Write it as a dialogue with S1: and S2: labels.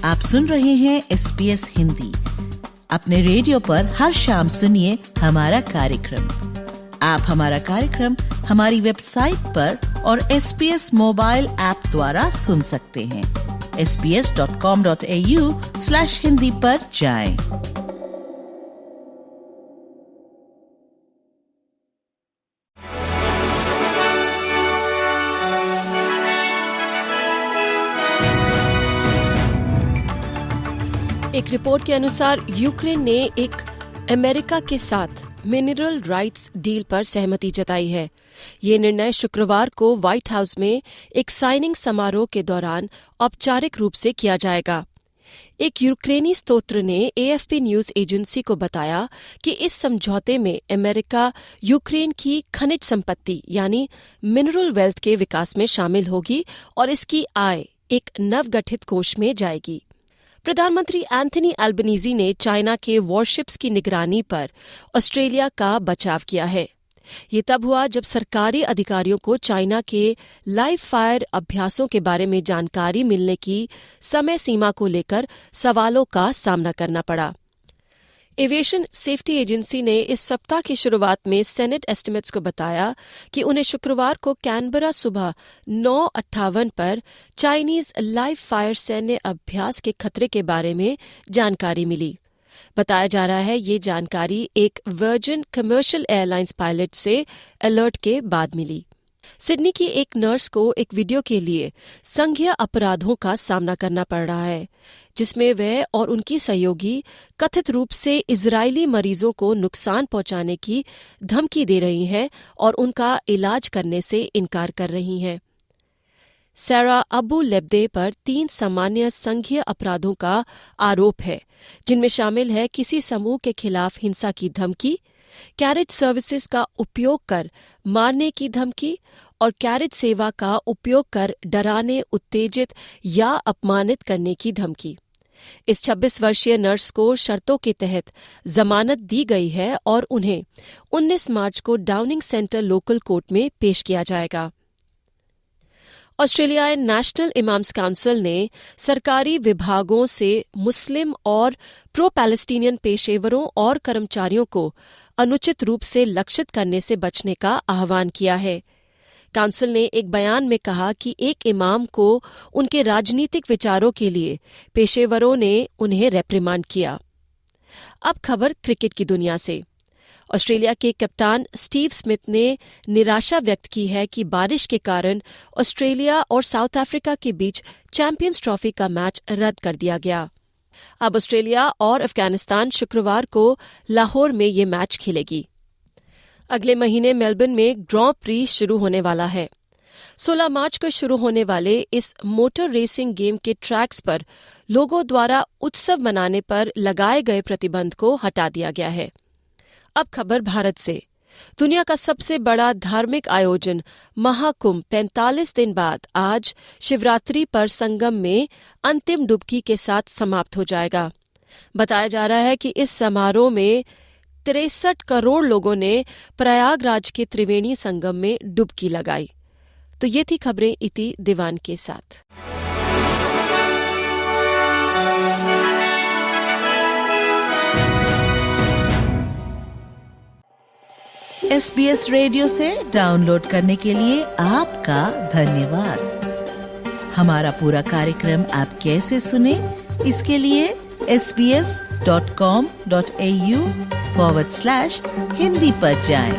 S1: आप सुन रहे हैं SBS हिंदी। अपने रेडियो पर हर शाम सुनिए हमारा कार्यक्रम। आप हमारा कार्यक्रम हमारी वेबसाइट पर और SBS मोबाइल ऐप द्वारा सुन सकते हैं। sbs.com.au/hindi पर जाएं।
S2: एक रिपोर्ट के अनुसार यूक्रेन ने एक अमेरिका के साथ मिनरल राइट्स डील पर सहमति जताई है। ये निर्णय शुक्रवार को व्हाइट हाउस में एक साइनिंग समारोह के दौरान औपचारिक रूप से किया जाएगा। एक यूक्रेनी स्रोत ने AFP न्यूज एजेंसी को बताया कि इस समझौते में अमेरिका यूक्रेन की खनिज संपत्ति यानी मिनरल वेल्थ के विकास में शामिल होगी और इसकी आय एक नवगठित कोष में जाएगी। प्रधानमंत्री एंथनी एल्बनीज़ी ने चाइना के वॉरशिप्स की निगरानी पर ऑस्ट्रेलिया का बचाव किया है। ये तब हुआ जब सरकारी अधिकारियों को चाइना के लाइव फायर अभ्यासों के बारे में जानकारी मिलने की समय सीमा को लेकर सवालों का सामना करना पड़ा। एविएशन सेफ्टी एजेंसी ने इस सप्ताह की शुरुआत में सेनेट एस्टिमेट्स को बताया कि उन्हें शुक्रवार को कैनबरा सुबह 9:58 पर चाइनीज लाइव फायर सैन्य अभ्यास के खतरे के बारे में जानकारी मिली। बताया जा रहा है ये जानकारी एक वर्जिन कमर्शियल एयरलाइंस पायलट से अलर्ट के बाद मिली। सिडनी की एक नर्स को एक वीडियो के लिए संघीय अपराधों का सामना करना पड़ रहा है, जिसमें वह और उनकी सहयोगी कथित रूप से इजरायली मरीजों को नुकसान पहुंचाने की धमकी दे रही हैं और उनका इलाज करने से इनकार कर रही हैं। सारा अबू लेब्दे पर 3 सामान्य संघीय अपराधों का आरोप है, जिनमें शामिल है किसी समूह के खिलाफ हिंसा की धमकी, कैरेज सर्विसेज का उपयोग कर मारने की धमकी और कैरेज सेवा का उपयोग कर डराने, उत्तेजित या अपमानित करने की धमकी। इस 26 वर्षीय नर्स को शर्तों के तहत जमानत दी गई है और उन्हें 19 मार्च को डाउनिंग सेंटर लोकल कोर्ट में पेश किया जाएगा। ऑस्ट्रेलियाई नेशनल इमाम्स काउंसिल ने सरकारी विभागों से मुस्लिम और प्रो पैलेस्टीनियन पेशेवरों और कर्मचारियों को अनुचित रूप से लक्षित करने से बचने का आह्वान किया है। काउंसिल ने एक बयान में कहा कि एक इमाम को उनके राजनीतिक विचारों के लिए पेशेवरों ने उन्हें रेप्रिमांड किया। अब खबर क्रिकेट की दुनिया से। ऑस्ट्रेलिया के कप्तान स्टीव स्मिथ ने निराशा व्यक्त की है कि बारिश के कारण ऑस्ट्रेलिया और साउथ अफ्रीका के बीच चैंपियंस ट्रॉफी का मैच रद्द कर दिया गया। अब ऑस्ट्रेलिया और अफगानिस्तान शुक्रवार को लाहौर में ये मैच खेलेगी। अगले महीने मेलबर्न में ग्रां प्री शुरू होने वाला है। 16 मार्च को शुरू होने वाले इस मोटर रेसिंग गेम के ट्रैक्स पर लोगों द्वारा उत्सव मनाने पर लगाए गए प्रतिबंध को हटा दिया गया है। अब खबर भारत से। दुनिया का सबसे बड़ा धार्मिक आयोजन महाकुंभ 45 दिन बाद आज शिवरात्रि पर संगम में अंतिम डुबकी के साथ समाप्त हो जाएगा। बताया जा रहा है कि इस समारोह में 63 करोड़ लोगों ने प्रयागराज के त्रिवेणी संगम में डुबकी लगाई। तो ये थी खबरें इति दीवान के साथ।
S1: SBS रेडियो से डाउनलोड करने के लिए आपका धन्यवाद। हमारा पूरा कार्यक्रम आप कैसे सुने, इसके लिए sbs.com.au/hindi पर जाएं।